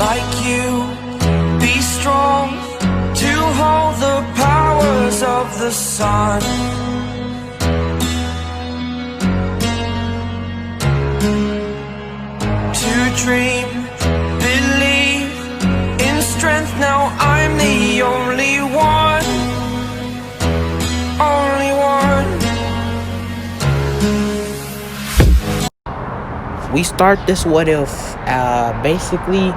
like you. Be strong to hold the powers of the sun. To dream, believe in strength. Now I'm the only one. Only one. We start this what if. Basically,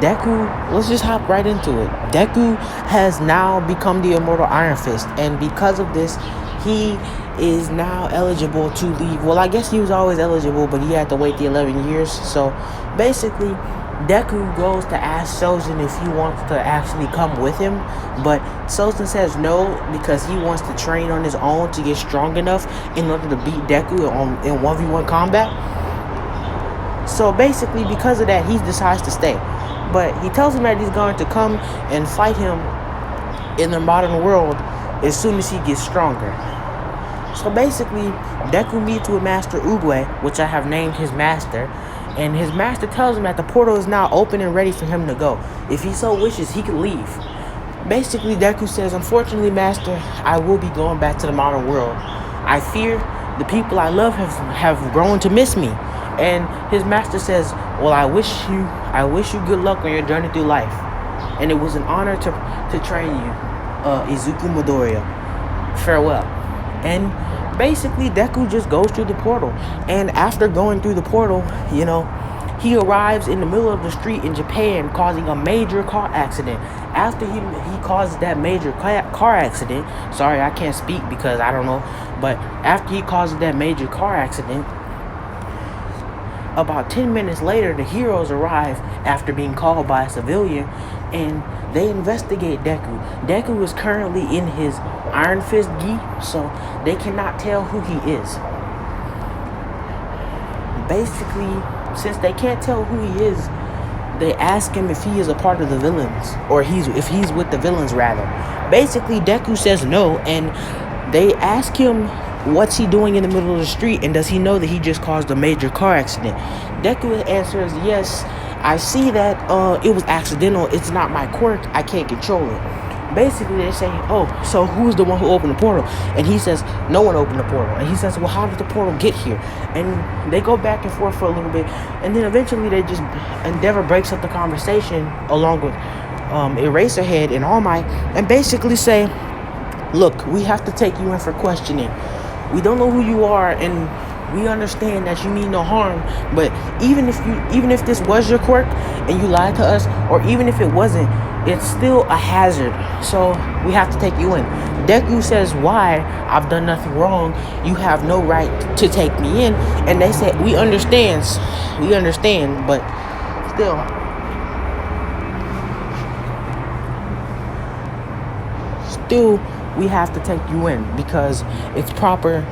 Deku, let's just hop right into it. Deku has now become the immortal Iron Fist, and because of this, he is now eligible to leave. Well, I guess he was always eligible, but he had to wait the 11 years. So basically, Deku goes to ask Sojin if he wants to actually come with him, but Sojin says no because he wants to train on his own to get strong enough in order to beat Deku in 1v1 combat. So basically, because of that, he decides to stay. But he tells him that he's going to come and fight him in the modern world as soon as he gets stronger. So basically, Deku meets with Master Oogway, which I have named his master. And his master tells him that the portal is now open and ready for him to go. If he so wishes, he could leave. Basically, Deku says, unfortunately, Master, I will be going back to the modern world. I fear the people I love have grown to miss me. And his master says, well, I wish you good luck on your journey through life. And it was an honor to train you, Izuku Midoriya. Farewell. And basically, Deku just goes through the portal. And after going through the portal, he arrives in the middle of the street in Japan, causing a major car accident. After he causes that major car accident, sorry, I can't speak because I don't know, but after he causes that major car accident, about 10 minutes later, the heroes arrive after being called by a civilian, and they investigate Deku. Deku is currently in his Iron Fist gi, so they cannot tell who he is. Basically, since they can't tell who he is, they ask him if he is a part of the villains, or if he's with the villains rather. Basically, Deku says no, and they ask him what's he doing in the middle of the street, and does he know that he just caused a major car accident. Deku answers, yes, I see that it was accidental. It's not my quirk. I can't control it. Basically, they say, oh, so who's the one who opened the portal? And he says, no one opened the portal. And he says, well, how did the portal get here? And they go back and forth for a little bit, and then eventually Endeavor breaks up the conversation along with Eraserhead and All Might, and basically say, look, we have to take you in for questioning. We don't know who you are, and we understand that you mean no harm, but even if this was your quirk and you lied to us, or even if it wasn't, it's still a hazard, so we have to take you in. Deku says, why? I've done nothing wrong. You have no right to take me in. And they say, we understand, but still we have to take you in because it's proper,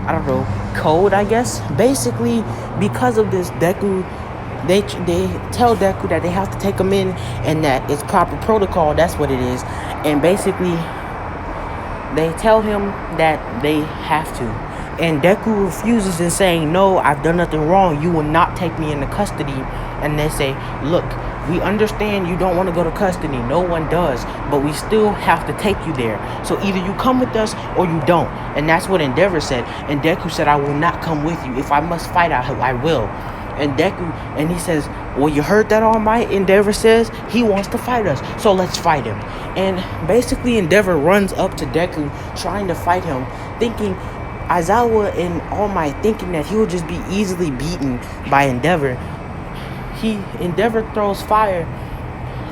I don't know, code, I guess. Basically, because of this, Deku, they tell Deku that they have to take him in and that it's proper protocol. That's what it is. And basically, they tell him that they have to. And Deku refuses and saying, no, I've done nothing wrong. You will not take me into custody. And they say, look, we understand you don't want to go to custody. No one does. But we still have to take you there. So either you come with us or you don't. And that's what Endeavor said. And Deku said, I will not come with you. If I must fight, I will. And he says, well, you heard that, All Might? Endeavor says he wants to fight us, so let's fight him. And basically, Endeavor runs up to Deku, trying to fight him, thinking Aizawa and All Might thinking that he will just be easily beaten by Endeavor. Endeavor throws fire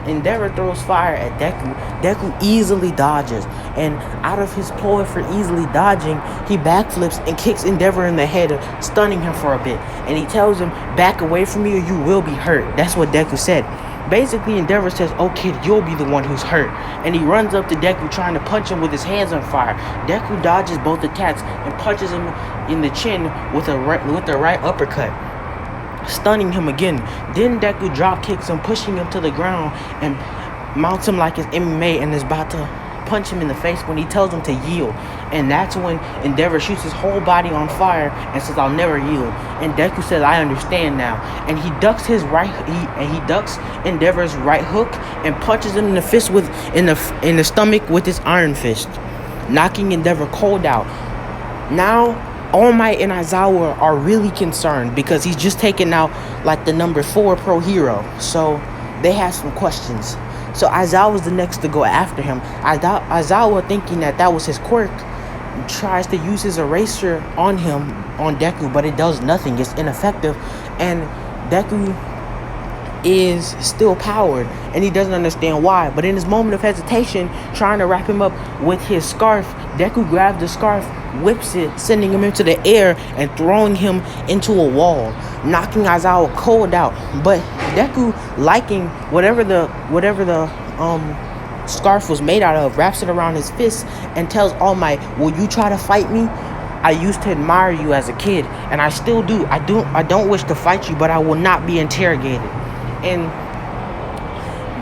at Deku. Deku easily dodges, and out of his ploy for easily dodging, he backflips and kicks Endeavor in the head, stunning him for a bit. And he tells him, back away from me or you will be hurt. That's what Deku said. Basically, Endeavor says, oh kid, you'll be the one who's hurt. And he runs up to Deku trying to punch him with his hands on fire. Deku dodges both attacks and punches him in the chin with the right uppercut, stunning him again. Then Deku drop kicks him, pushing him to the ground, and mounts him like his MMA and is about to punch him in the face when he tells him to yield. And that's when Endeavor shoots his whole body on fire and says, "I'll never yield." And Deku says, "I understand now." And he ducks he ducks Endeavor's right hook and punches him in the fist in the stomach with his iron fist, knocking Endeavor cold out. Now All Might and Aizawa are really concerned because he's just taken out like the number 4 pro hero. So they have some questions. So Aizawa's the next to go after him. Aizawa, thinking that was his quirk, tries to use his eraser on Deku, but it does nothing. It's ineffective, and Deku is still powered, and he doesn't understand why. But in his moment of hesitation, trying to wrap him up with his scarf, Deku grabs the scarf, whips it, sending him into the air and throwing him into a wall, knocking Aizawa cold out. But Deku, liking whatever the scarf was made out of, wraps it around his fist and tells All Might, "Will you try to fight me? I used to admire you as a kid, and I still do. I don't wish to fight you, but I will not be interrogated." And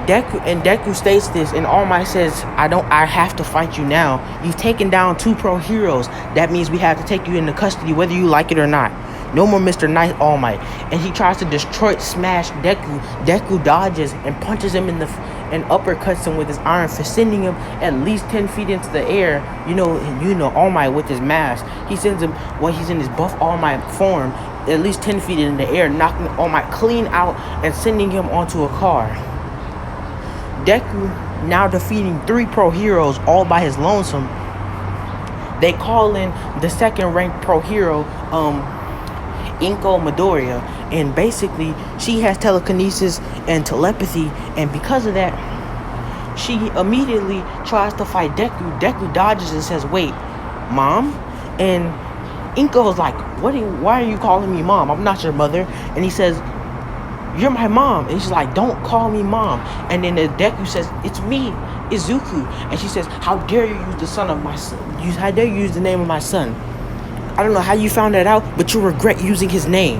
Deku states this, and All Might says, I have to fight you now. You've taken down 2 pro heroes. That means we have to take you into custody, whether you like it or not. No more Mr. Knight, All Might." And he tries to smash Deku. Deku dodges and punches him and uppercuts him with his iron fist, sending him at least 10 feet into the air. You know, All Might with his mask. He sends him, when he's in his buff All Might form, at least 10 feet in the air, knocking All Might clean out and sending him onto a car. Deku, now defeating 3 pro heroes all by his lonesome, they call in the 2nd ranked pro hero, Inko Midoriya, and basically she has telekinesis and telepathy, and because of that, she immediately tries to fight Deku. Deku dodges and says, "Wait, Mom?" And Inko is like, "Why are you calling me Mom? I'm not your mother." And he says, "You're my mom." And she's like, "Don't call me Mom." And then Deku says, "It's me, Izuku." And she says, "How dare you use the son of my son? How dare you use the name of my son? I don't know how you found that out, but you'll regret using his name."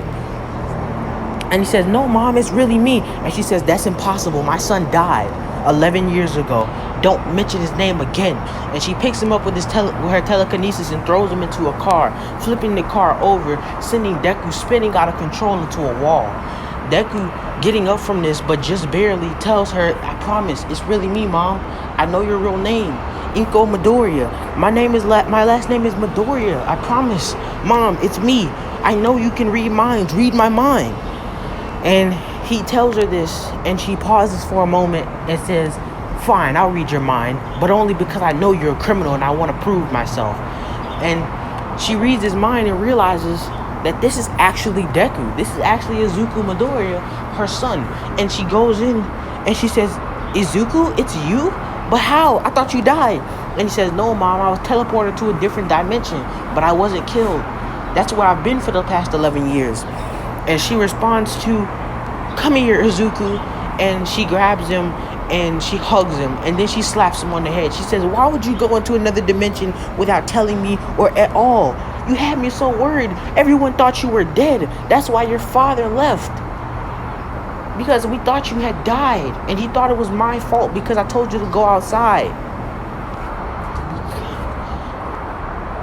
And he says, "No, Mom, it's really me." And she says, "That's impossible. My son died 11 years ago. Don't mention his name again." And she picks him up with her telekinesis and throws him into a car, flipping the car over, sending Deku spinning out of control into a wall. Deku, getting up from this, but just barely, tells her, "I promise, it's really me, Mom. I know your real name, Inko Midoriya. My last name is Midoriya. I promise, Mom, it's me. I know you can read minds. Read my mind." And he tells her this, and she pauses for a moment and says, "Fine, I'll read your mind, but only because I know you're a criminal and I want to prove myself." And she reads his mind and realizes that this is actually Deku. This is actually Izuku Midoriya, her son. And she goes in and she says, "Izuku, it's you? But how? I thought you died." And he says, "No, Mom, I was teleported to a different dimension, but I wasn't killed. That's where I've been for the past 11 years. And she responds to, "Come here, Izuku." And she grabs him and she hugs him, and then she slaps him on the head. She says, "Why would you go into another dimension without telling me or at all? You had me so worried. Everyone thought you were dead. That's why your father left. Because we thought you had died, and he thought it was my fault because I told you to go outside."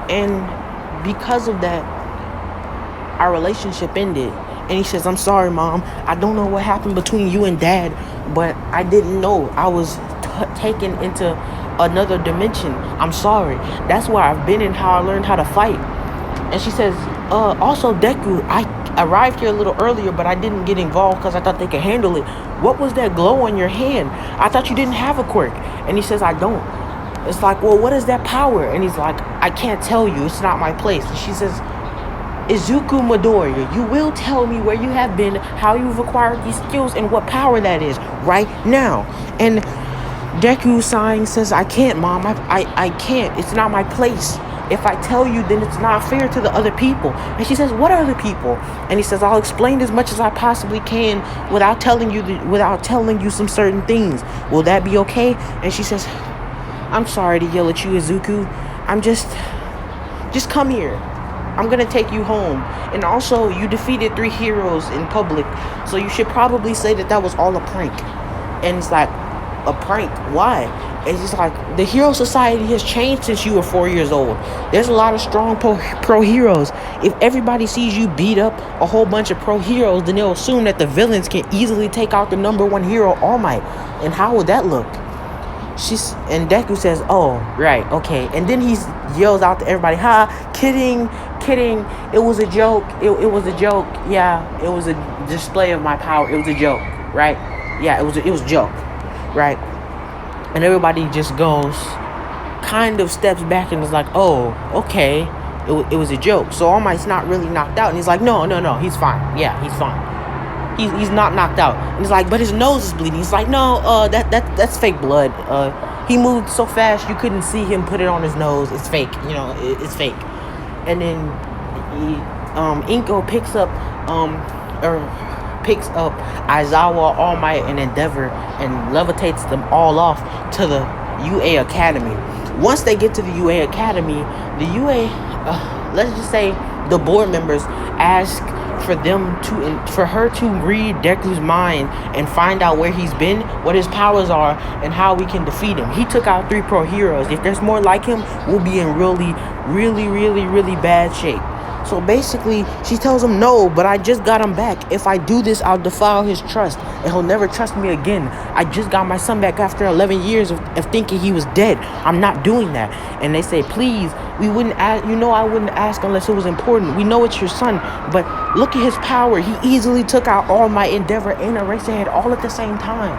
And because of that, our relationship ended. And he says, "I'm sorry, Mom. I don't know what happened between you and Dad, but I didn't know. I was taken into another dimension. I'm sorry. That's where I've been and how I learned how to fight." And she says, "Also, Deku, I arrived here a little earlier, but I didn't get involved because I thought they could handle it. What was that glow on your hand? I thought you didn't have a quirk." And he says, "I don't." It's like, "Well, what is that power?" And he's like, "I can't tell you. It's not my place." And she says, "Izuku Midoriya, you will tell me where you have been, how you've acquired these skills, and what power that is right now." And Deku, sighing, says, "I can't, Mom. I can't. It's not my place. If I tell you, then it's not fair to the other people." And she says, "What other people?" And he says, "I'll explain as much as I possibly can without telling you some certain things. Will that be okay?" And she says, "I'm sorry to yell at you, Izuku. Just come here. I'm gonna take you home. And also, you defeated 3 heroes in public, so you should probably say that was all a prank." And it's like, "A prank? Why?" It's just like the hero society has changed since you were 4 years old. There's a lot of strong pro heroes. If everybody sees you beat up a whole bunch of pro heroes, then they'll assume that the villains can easily take out the number one hero, All Might. And how would that look? And Deku says, "Oh, right, okay." And then he yells out to everybody, "Ha, kidding. It was a joke. It was a joke. Yeah, it was a display of my power. It was a joke, right? Yeah, it was a joke, right?" And everybody just goes, kind of steps back and is like, "Oh, okay, it was a joke." So All Might's not really knocked out, and he's like, "No, he's fine. Yeah, he's fine. He's not knocked out." And he's like, "But his nose is bleeding." He's like, "No, that's fake blood. He moved so fast you couldn't see him put it on his nose. It's fake. It's fake." And then Inko picks up Aizawa, All Might, and Endeavor and levitates them all off to the UA Academy. Once they get to the UA Academy, the UA, let's just say the board members ask for her to read Deku's mind and find out where he's been, what his powers are, and how we can defeat him. He took out 3 pro heroes. If there's more like him, we'll be in really, really, really, really bad shape. So basically, she tells him, "No, but I just got him back. If I do this, I'll defile his trust, and he'll never trust me again. I just got my son back after 11 years of thinking he was dead. I'm not doing that." And they say, "Please, we wouldn't ask. I wouldn't ask unless it was important. We know it's your son, but look at his power. He easily took out All Might, Endeavor, and Eraserhead all at the same time.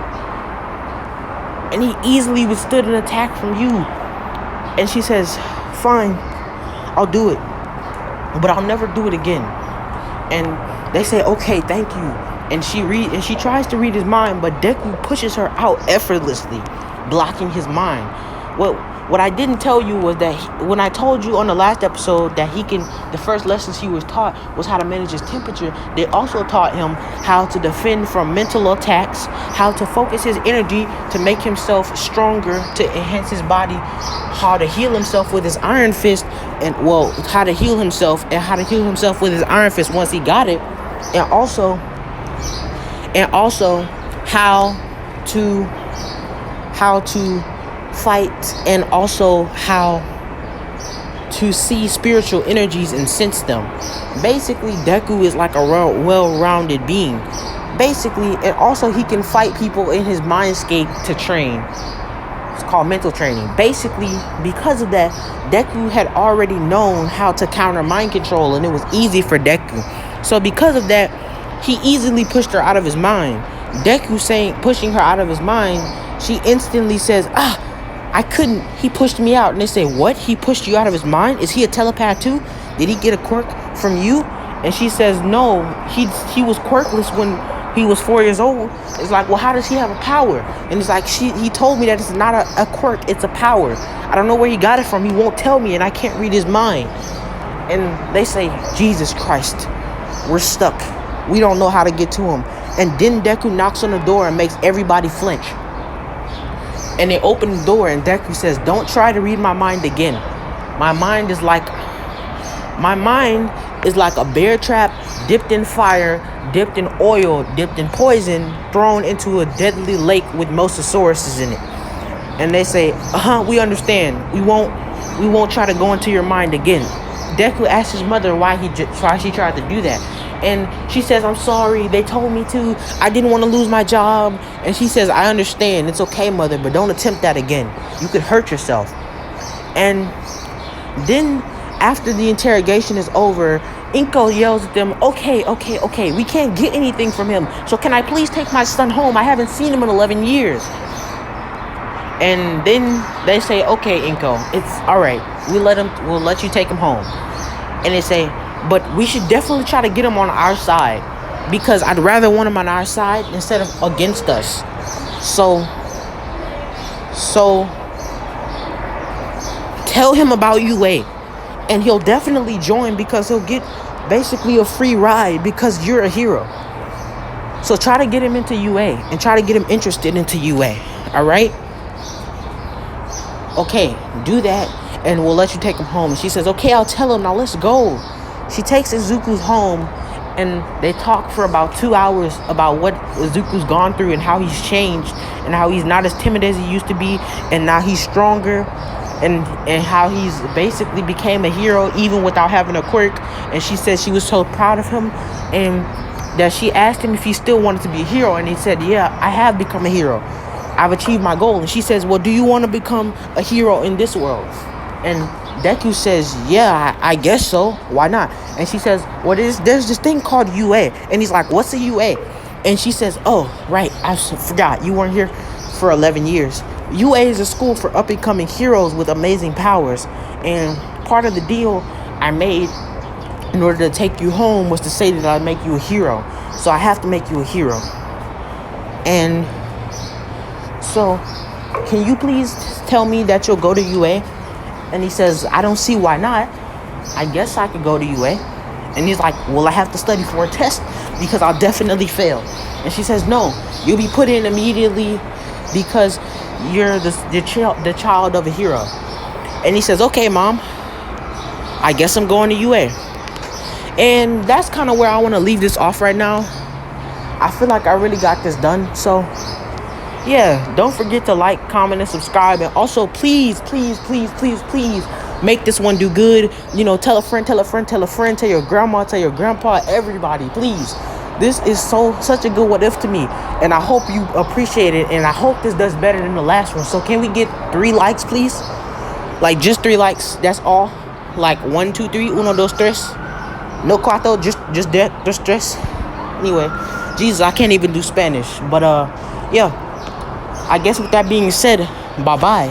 And he easily withstood an attack from you." And she says, "Fine, I'll do it, but I'll never do it again." And they say, "Okay, thank you." And she tries to read his mind, but Deku pushes her out effortlessly, blocking his mind. What I didn't tell you was that when I told you on the last episode that the first lessons he was taught was how to manage his temperature, they also taught him how to defend from mental attacks, how to focus his energy to make himself stronger, to enhance his body, how to heal himself with his Iron Fist, how to heal himself with his Iron Fist once he got it, and also how to fight, and also how to see spiritual energies and sense them. Basically, Deku is like a well-rounded being. Basically, and also he can fight people in his mindscape to train. It's called mental training. Basically, because of that, Deku had already known how to counter mind control, and it was easy for Deku. So because of that, he easily pushed her out of his mind. Deku pushing her out of his mind, she instantly says, "I couldn't. He pushed me out." And they say, "What? He pushed you out of his mind? Is he a telepath too? Did he get a quirk from you?" And she says, "No, he was quirkless when he was 4 years old." It's like, "Well, how does he have a power?" And it's like, he told me that it's not a quirk, it's a power. I don't know where he got it from. He won't tell me, and I can't read his mind. And they say, "Jesus Christ, we're stuck. We don't know how to get to him." And then Deku knocks on the door and makes everybody flinch. And they open the door, and Deku says, "Don't try to read my mind again. My mind is like a bear trap, dipped in fire, dipped in oil, dipped in poison, thrown into a deadly lake with mosasauruses in it." And they say, "We understand. We won't try to go into your mind again." Deku asks his mother why she tried to do that. And she says, "I'm sorry, they told me to. I didn't want to lose my job." And she says, "I understand. It's okay, mother, but don't attempt that again. You could hurt yourself." And then after the interrogation is over, Inko yells at them, okay, we can't get anything from him. So can I please take my son home? I haven't seen him in 11 years. And then they say, "Okay, Inko, it's all right. We'll let you take him home." And they say, "But we should definitely try to get him on our side, because I'd rather want him on our side instead of against us. So tell him about UA, and he'll definitely join, because he'll get basically a free ride because you're a hero. So try to get him into UA and try to get him interested into UA. All right? Okay, do that, and we'll let you take him home." And she says, "Okay, I'll tell him. Now let's go." She takes Izuku home, and they talk for about 2 hours about what Izuku's gone through and how he's changed and how he's not as timid as he used to be, and now he's stronger, and how he's basically became a hero even without having a quirk. And she said she was so proud of him, and that she asked him if he still wanted to be a hero, and he said, yeah, I have become a hero. I've achieved my goal. And she says, well, do you want to become a hero in this world? And Deku says, yeah, I guess so. Why not? And she says, well, there's this thing called UA. And he's like, what's a UA? And she says, oh, right, I forgot. You weren't here for 11 years. UA is a school for up-and-coming heroes with amazing powers. And part of the deal I made in order to take you home was to say that I'd make you a hero. So I have to make you a hero. And so, can you please tell me that you'll go to UA? And he says, I don't see why not. I guess I could go to UA. And he's like, well, I have to study for a test because I'll definitely fail. And she says, no, you'll be put in immediately because you're the child of a hero. And he says, okay, Mom, I guess I'm going to UA. And that's kind of where I want to leave this off right now. I feel like I really got this done. So yeah, don't forget to like, comment, and subscribe. And also, please make this one do good. You know, tell a friend, tell your grandma, tell your grandpa, everybody, please. This is such a good what if to me, and I hope you appreciate it, and I hope this does better than the last one. So can we get 3 likes, please? Like just 3 likes, that's all. Like 1, 2, 3, 1, 2, 3. No cuatro, just that, just tres. Anyway, Jesus, I can't even do Spanish. But yeah, I guess with that being said, bye-bye.